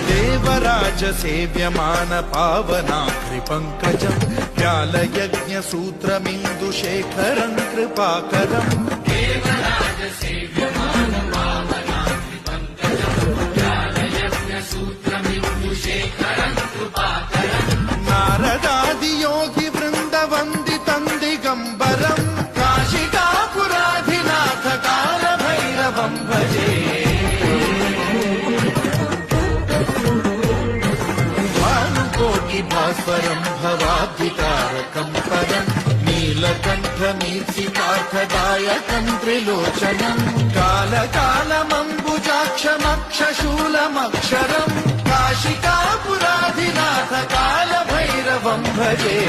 देवराज सेव्यमान पावनात्रिपङ्कजम् व्यालयज्ञसूत्रमिन्दुशेखरम् कृपाकरम् देवराज सेव्यमान पावनात्रिपङ्कजम् व्यालयज्ञसूत्रमिन्दुशेखरम् कृपाकरम् नारदादियोगि वृन्दवन्दितम् दिगम्बरम् काशिकापुराधिनाथ कालभैरवम् भजे भास्वरम् भवाब्धिकारकम् पदम् नीलकण्ठमीर्तिपार्थदायकम् त्रिलोचनम् कालकालमम्बुजाक्षमक्षशूलमक्षरम् काशिकापुराधिनाथ कालभैरवम् भजे